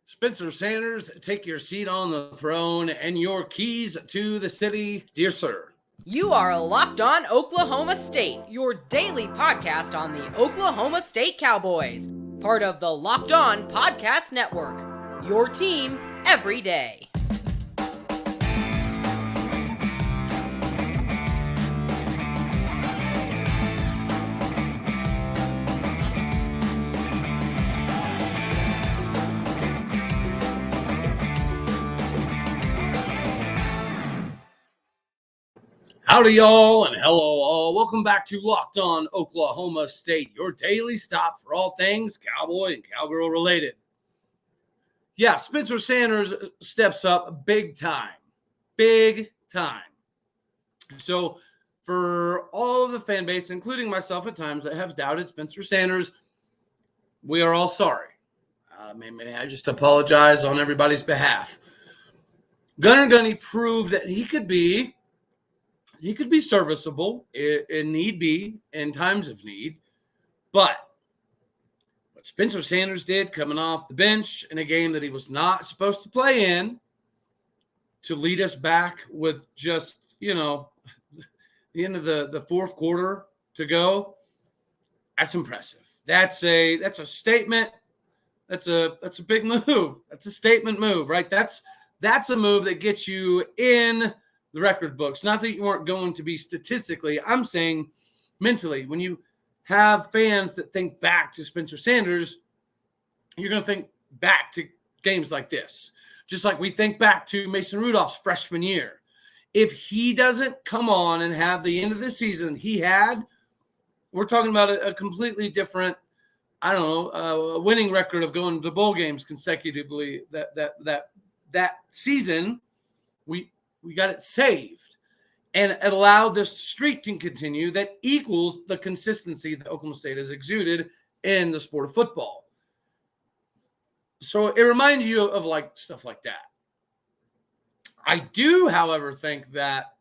Spencer Sanders, take your seat on the throne and your keys to the city, dear sir. You are Locked On Oklahoma State, your daily podcast on the Oklahoma State Cowboys, part of the Locked On Podcast Network, your team every day. Howdy, y'all, and hello, all. Welcome back to Locked On Oklahoma State, your daily stop for all things Cowboy and Cowgirl related. Yeah, Spencer Sanders steps up big time. Big time. So, for all of the fan base, including myself at times, that have doubted Spencer Sanders, we are all sorry. May I just apologize on everybody's behalf. Gunnar Gundy proved that he could be serviceable in need be, in times of need. But what Spencer Sanders did coming off the bench in a game that he was not supposed to play in to lead us back with just, the end of the fourth quarter to go, that's impressive. That's a statement. That's a big move. That's a statement move, right? That's a move that gets you in the record books. Not that you weren't going to be statistically. I'm saying mentally, when you have fans that think back to Spencer Sanders, you're going to think back to games like this. Just like we think back to Mason Rudolph's freshman year. If he doesn't come on and have the end of the season he had, we're talking about a completely different, a winning record of going to bowl games consecutively. That season, we got it saved, and it allowed this streak to continue that equals the consistency that Oklahoma State has exuded in the sport of football. So it reminds you of like stuff like that. I do, however, think that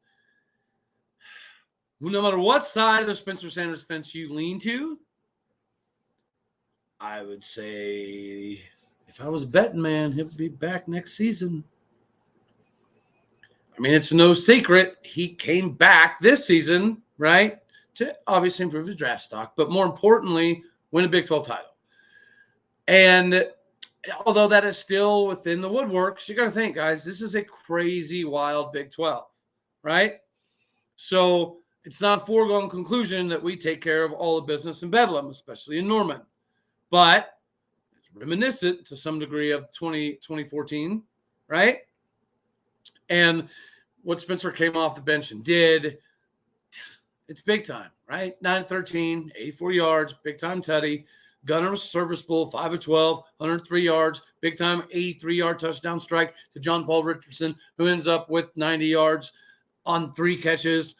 no matter what side of the Spencer Sanders fence you lean to, I would say if I was a betting man, he'll be back next season. I mean, it's no secret he came back this season, right, to obviously improve his draft stock, but more importantly, win a Big 12 title. And although that is still within the woodworks, you got to think, guys, this is a crazy, wild Big 12, right? So it's not a foregone conclusion that we take care of all the business in Bedlam, especially in Norman. But it's reminiscent to some degree of 2014, right? And what Spencer came off the bench and did, it's big time, right? 9-13, 84 yards, big time tutty. Gunnar was serviceable, 5 of 12, 103 yards, big time 83-yard touchdown strike to John Paul Richardson, who ends up with 90 yards on 3 catches.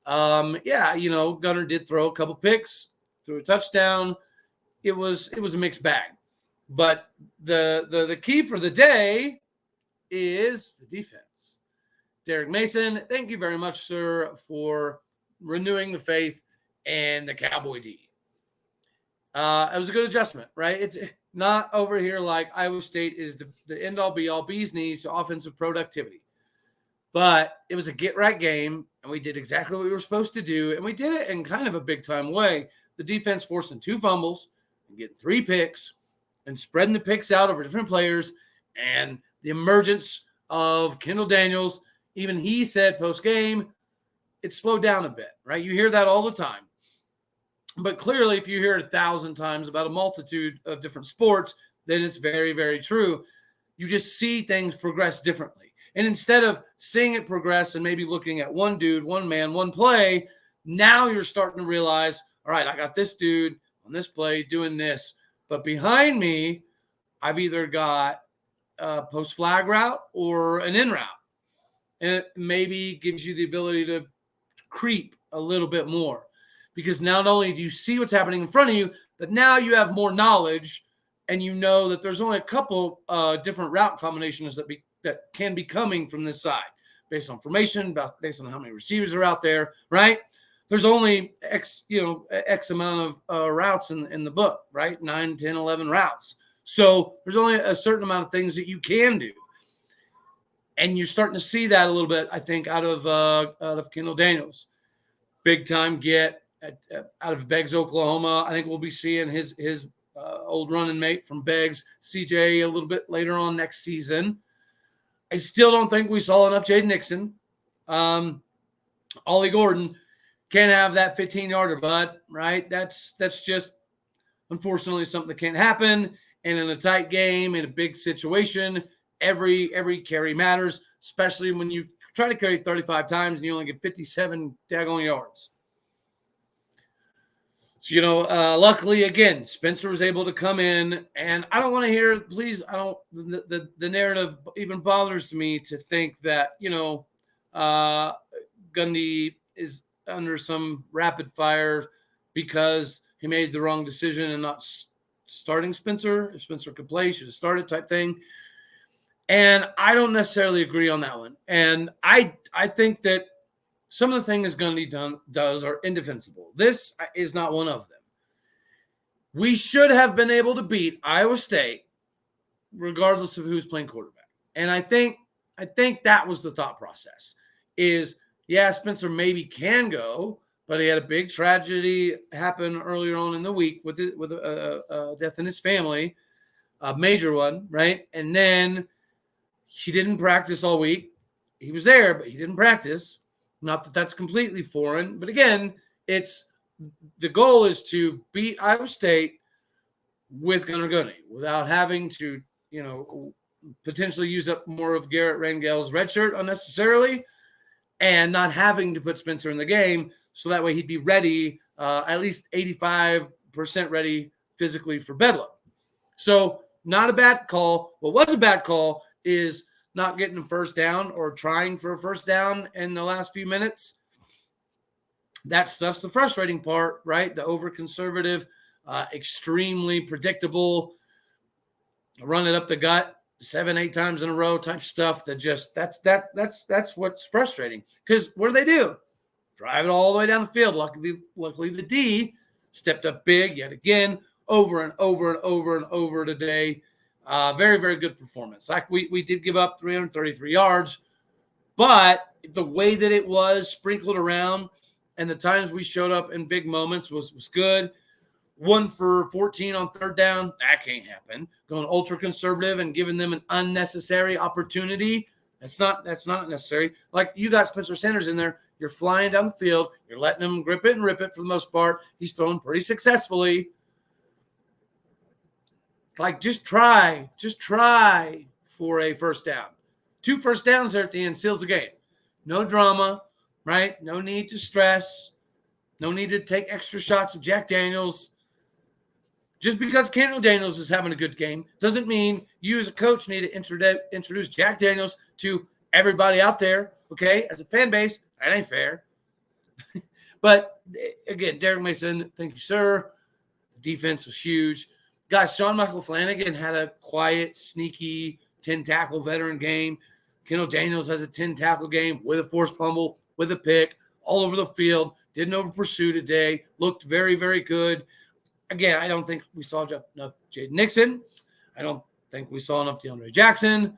Gunnar did throw a couple picks, threw a touchdown. It was a mixed bag. But the key for the day is the defense. Derek Mason, thank you very much, sir, for renewing the faith in the Cowboy D. It was a good adjustment, right? It's not over here like Iowa State is the end-all, be-all, bee's knees to offensive productivity. But it was a get-right game, and we did exactly what we were supposed to do, and we did it in kind of a big-time way. The defense forcing 2 fumbles and getting 3 picks and spreading the picks out over different players, and the emergence of Kendal Daniels. Even he said post-game, it slowed down a bit, right? You hear that all the time. But clearly, if you hear it 1,000 times about a multitude of different sports, then it's very, very true. You just see things progress differently. And instead of seeing it progress and maybe looking at one dude, one man, one play, now you're starting to realize, all right, I got this dude on this play doing this. But behind me, I've either got a post-flag route or an in route. And it maybe gives you the ability to creep a little bit more. Because not only do you see what's happening in front of you, but now you have more knowledge and you know that there's only a couple different route combinations that can be coming from this side based on formation, based on how many receivers are out there, right? There's only X amount of routes in the book, right? 9, 10, 11 routes. So there's only a certain amount of things that you can do. And you're starting to see that a little bit, I think, out of Kendal Daniels. Big time get out of Beggs, Oklahoma. I think we'll be seeing his old running mate from Beggs, CJ, a little bit later on next season. I still don't think we saw enough Jaden Nixon. Ollie Gordon can't have that 15-yarder, bud, right? That's just, unfortunately, something that can't happen. And in a tight game, in a big situation, every carry matters, especially when you try to carry 35 times and you only get 57 daggone yards. So, luckily, again, Spencer was able to come in, and I don't want to hear, please, I don't, the narrative even bothers me to think that, Gundy is under some rapid fire because he made the wrong decision and not starting Spencer. If Spencer could play, he should have started type thing. And I don't necessarily agree on that one. And I think that some of the things Gundy does are indefensible. This is not one of them. We should have been able to beat Iowa State regardless of who's playing quarterback. And I think that was the thought process is, yeah, Spencer maybe can go, but he had a big tragedy happen earlier on in the week with a death in his family, a major one, right? And then he didn't practice all week. He was there, but he didn't practice. Not that that's completely foreign, but again, the goal is to beat Iowa State with Gunnar Gundy without having to, potentially use up more of Garrett Rangel's red shirt unnecessarily, and not having to put Spencer in the game, so that way he'd be ready, at least 85% ready physically for Bedlam. So not a bad call. What was a bad call is not getting a first down or trying for a first down in the last few minutes. That stuff's the frustrating part, right? The over-conservative, extremely predictable, run it up the gut 7-8 times in a row type stuff that just that's what's frustrating. Because what do? Drive it all the way down the field. Luckily the D stepped up big yet again, over and over and over and over today. Very, very good performance. Like we did give up 333 yards, but the way that it was sprinkled around and the times we showed up in big moments was good. 1 for 14 on third down, that can't happen. Going ultra conservative and giving them an unnecessary opportunity, that's not necessary. Like, you got Spencer Sanders in there, you're flying down the field, you're letting him grip it and rip it for the most part. He's throwing pretty successfully. Like, just try for a first down. 2 first downs there at the end seals the game. No drama, right? No need to stress. No need to take extra shots of Jack Daniels. Just because Kendal Daniels is having a good game doesn't mean you as a coach need to introduce Jack Daniels to everybody out there, okay? As a fan base, that ain't fair. But, again, Derek Mason, thank you, sir. The defense was huge. Guys, Sean Michael Flanagan had a quiet, sneaky 10-tackle veteran game. Kendal Daniels has a 10-tackle game with a forced fumble, with a pick, all over the field. Didn't over-pursue today. Looked very, very good. Again, I don't think we saw enough Jaden Nixon. I don't think we saw enough DeAndre Jackson.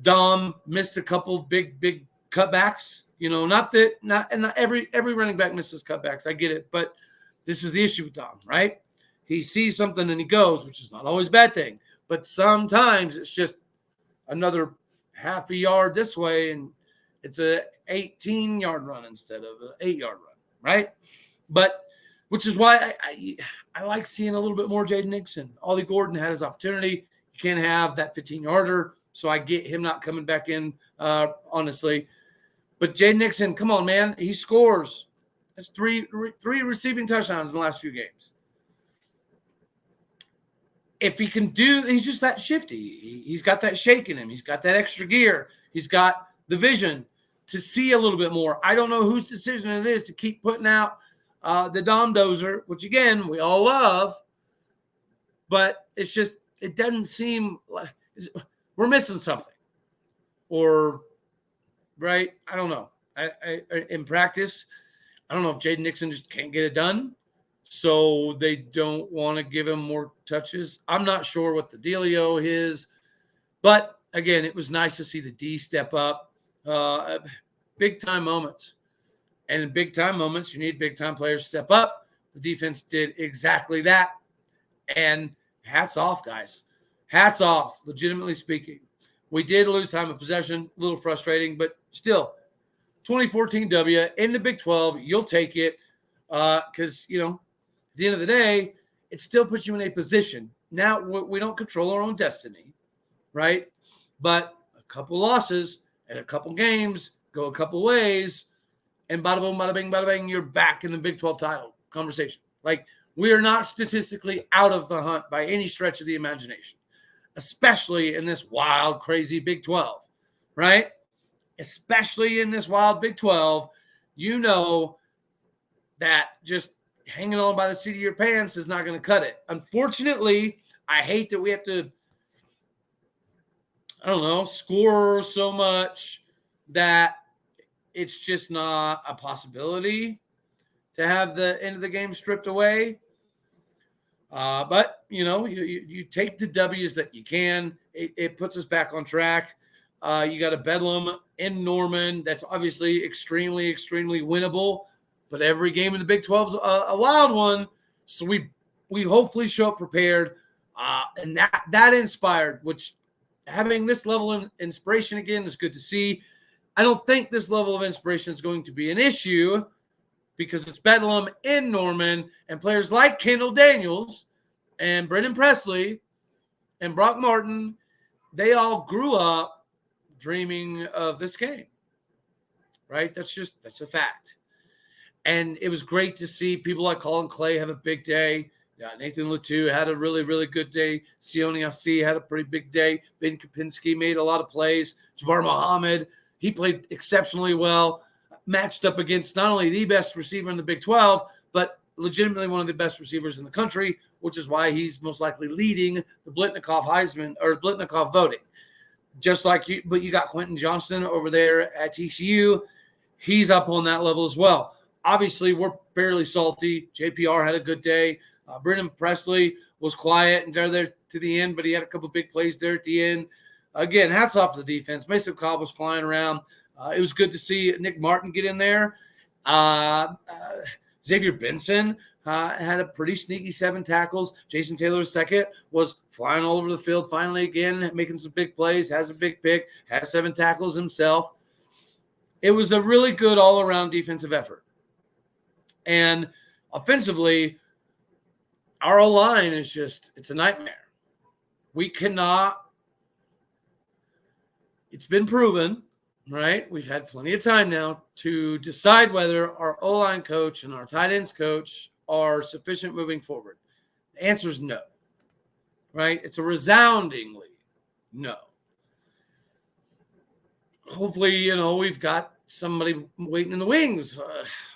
Dom missed a couple big cutbacks. Not every running back misses cutbacks. I get it, but this is the issue with Dom, right? He sees something and he goes, which is not always a bad thing. But sometimes it's just another half a yard this way, and it's a 18-yard run instead of an 8-yard run, right? But which is why I like seeing a little bit more Jaden Nixon. Ollie Gordon had his opportunity. You can't have that 15-yarder, so I get him not coming back in, honestly. But Jaden Nixon, come on, man. He scores. That's three receiving touchdowns in the last few games. If he can he's just that shifty. He's got that shake in him. He's got that extra gear. He's got the vision to see a little bit more. I don't know whose decision it is to keep putting out the Dom Dozer, which, again, we all love. But it's just, it doesn't seem like we're missing something. Or, right? I don't know. I in practice, I don't know if Jaden Nixon just can't get it done. so they don't want to give him more touches. I'm not sure what the dealio is, but again, it was nice to see the D step up. Big-time moments. And in big-time moments, you need big-time players to step up. The defense did exactly that. And hats off, guys. Hats off, legitimately speaking. We did lose time of possession, a little frustrating, but still, 2014 W in the Big 12, you'll take it because, at the end of the day, it still puts you in a position. Now, we don't control our own destiny, right? But a couple losses and a couple games go a couple ways, and bada boom, bada bing, bada bang, you're back in the Big 12 title conversation. Like, we are not statistically out of the hunt by any stretch of the imagination, especially in this wild, crazy Big 12, right? Especially in this wild Big 12, that just hanging on by the seat of your pants is not going to cut it. Unfortunately, I hate that we have to, score so much that it's just not a possibility to have the end of the game stripped away. But, you take the W's that you can. It puts us back on track. You got a Bedlam in Norman. That's obviously extremely, extremely winnable. But every game in the Big 12 is a wild one. So we hopefully show up prepared. And that inspired, which having this level of inspiration again is good to see. I don't think this level of inspiration is going to be an issue because it's Bedlam in Norman, and players like Kendal Daniels and Brendan Presley and Brock Martin, they all grew up dreaming of this game, right? That's a fact. And it was great to see people like Colin Clay have a big day. Nathan Latu had a really, really good day. Sione Asi had a pretty big day. Ben Kapinski made a lot of plays. Jabbar Muhammad, he played exceptionally well, matched up against not only the best receiver in the Big 12, but legitimately one of the best receivers in the country, which is why he's most likely leading the Blitnikoff Heisman or Blitnikoff voting. Just like you, but you got Quentin Johnston over there at TCU. He's up on that level as well. Obviously, we're fairly salty. JPR had a good day. Brendan Presley was quiet and there to the end, but he had a couple big plays there at the end. Again, hats off to the defense. Mason Cobb was flying around. It was good to see Nick Martin get in there. Xavier Benson had a pretty sneaky 7 tackles. Jason Taylor II was flying all over the field finally again, making some big plays, has a big pick, has 7 tackles himself. It was a really good all-around defensive effort. And offensively, our O-line is it's a nightmare. We cannot – it's been proven, right? We've had plenty of time now to decide whether our O-line coach and our tight ends coach are sufficient moving forward. The answer is no, right? It's a resoundingly no. Hopefully, we've got somebody waiting in the wings.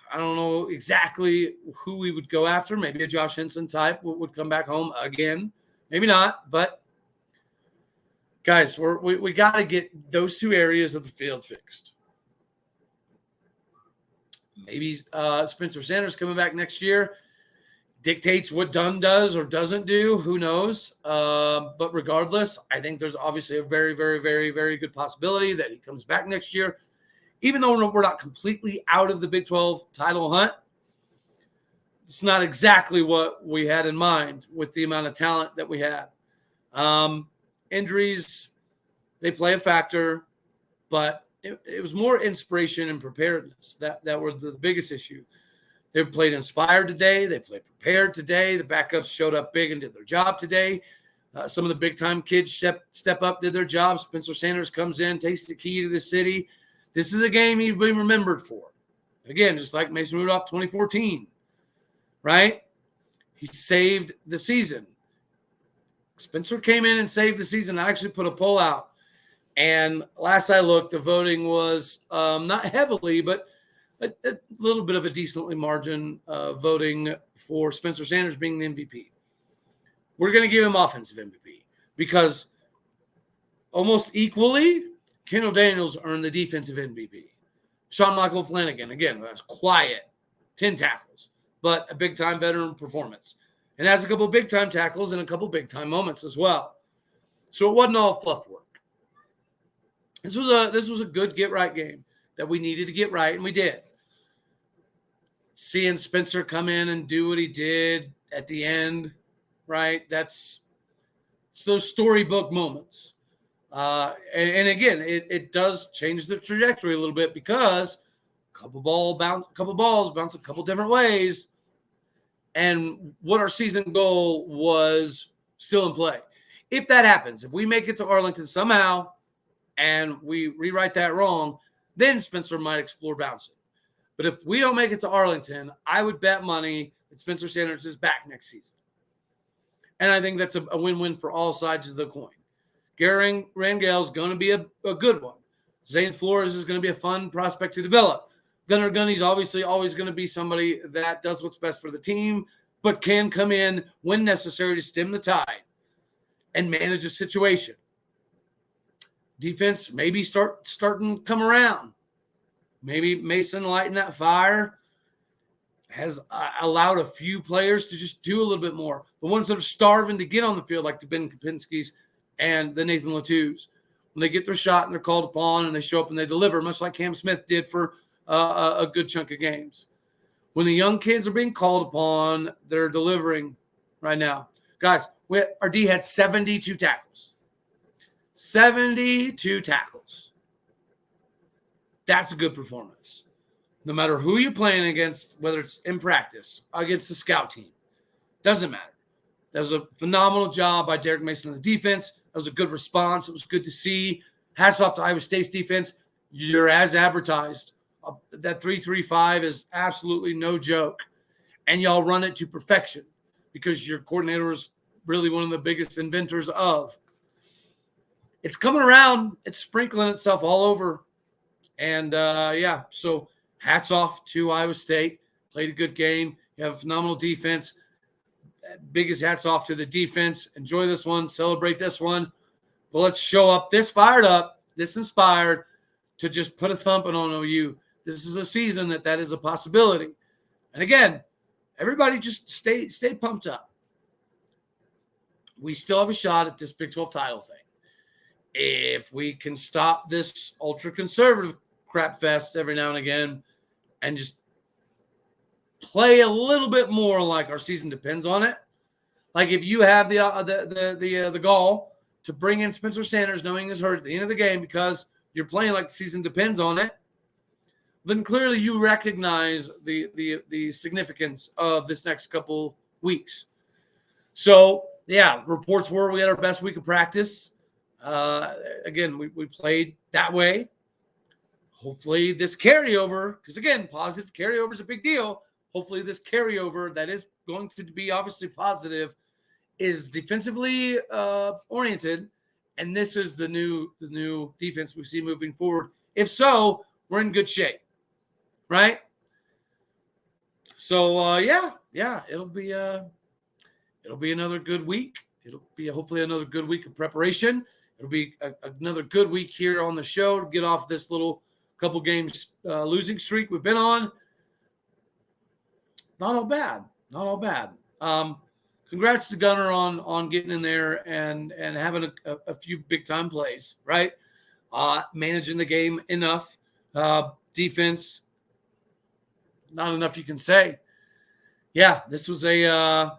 I don't know exactly who we would go after. Maybe a Josh Henson type would come back home again. Maybe not, but guys, we got to get those 2 areas of the field fixed. Maybe Spencer Sanders coming back next year dictates what Dunn does or doesn't do. Who knows? But regardless, I think there's obviously a very, very, very, very good possibility that he comes back next year. Even though we're not completely out of the Big 12 title hunt, it's not exactly what we had in mind with the amount of talent that we had. Injuries, they play a factor, but it was more inspiration and preparedness that were the biggest issue. They played inspired today. They played prepared today. The backups showed up big and did their job today. Some of the big-time kids step up, did their job. Spencer Sanders comes in, takes the key to the city. This is a game he'd be remembered for. Again, just like Mason Rudolph 2014, right? He saved the season. Spencer came in and saved the season. I actually put a poll out. And last I looked, the voting was not heavily, but a little bit of a decently margin voting for Spencer Sanders being the MVP. We're going to give him offensive MVP because almost equally, Kendal Daniels earned the defensive MVP. Sean Michael Flanagan, again, was quiet, 10 tackles. but a big-time veteran performance. And has a couple big-time tackles and a couple big-time moments as well. So it wasn't all fluff work. This was a good get-right game that we needed to get right, and we did. Seeing Spencer come in and do what he did at the end, right? It's those storybook moments. And again, it does change the trajectory a little bit because a couple balls bounce a couple different ways. And what our season goal was still in play. If that happens, if we make it to Arlington somehow and we rewrite that wrong, then Spencer might explore bouncing. But if we don't make it to Arlington, I would bet money that Spencer Sanders is back next season. And I think that's a win-win for all sides of the coin. Gary Rangel is going to be a good one. Zane Flores is going to be a fun prospect to develop. Gunnar Gundy is obviously always going to be somebody that does what's best for the team, but can come in when necessary to stem the tide and manage a situation. Defense maybe starting to come around. Maybe Mason lighting that fire has allowed a few players to just do a little bit more. The ones that are starving to get on the field, like the Ben Kapinskis and the Nathan Latu's, when they get their shot and they're called upon and they show up and they deliver, much like Cam Smith did for a good chunk of games. When the young kids are being called upon, they're delivering right now. Guys, our D had 72 tackles. 72 tackles. That's a good performance. No matter who you're playing against, whether it's in practice, against the scout team, doesn't matter. That was a phenomenal job by Derek Mason on the defense. That was a good response. It was good to see. Hats off to Iowa State's defense. You're as advertised. That 3-3-5 is absolutely no joke. And y'all run it to perfection because your coordinator is really one of the biggest inventors of. It's coming around. It's sprinkling itself all over. And, so hats off to Iowa State. Played a good game. You have a phenomenal defense. Biggest hats off to the defense. Enjoy this one. Celebrate this one. But let's show up this fired up, this inspired to just put a thumping on OU. This is a season that is a possibility. And again, everybody just stay pumped up. We still have a shot at this Big 12 title thing. If we can stop this ultra-conservative crap fest every now and again and just play a little bit more like our season depends on it. Like if you have the gall to bring in Spencer Sanders knowing he's hurt at the end of the game because you're playing like the season depends on it, then clearly you recognize the significance of this next couple weeks. So, yeah, reports were we had our best week of practice. Again, we played that way. Hopefully this carryover, because again, positive carryover is a big deal. Hopefully this carryover that is going to be obviously positive is defensively oriented, and this is the new defense we see moving forward. If so, we're in good shape, right? So it'll be another good week. It'll be hopefully another good week of preparation. It'll be another good week here on the show to get off this little couple games losing streak we've been on. Not all bad. Congrats to Gunnar on getting in there and having a few big time plays, right? Managing the game enough. Defense, not enough you can say. Yeah, this was a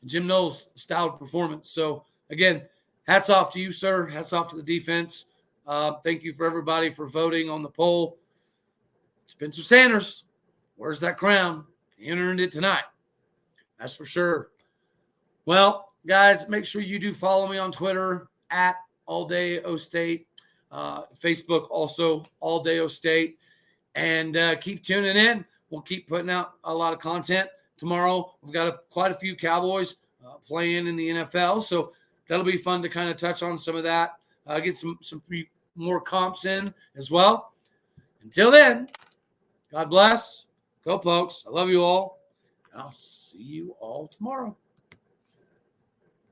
Jim Knowles style performance. So again, hats off to you, sir. Hats off to the defense. Thank you for everybody for voting on the poll. Spencer Sanders, where's that crown? He earned it tonight. That's for sure. Well, guys, make sure you do follow me on Twitter at AllDayOState. Facebook also AllDayOState. And keep tuning in. We'll keep putting out a lot of content. Tomorrow, we've got quite a few Cowboys playing in the NFL. So that'll be fun to kind of touch on some of that. Get some more comps in as well. Until then, God bless. Go Pokes. I love you all. And I'll see you all tomorrow.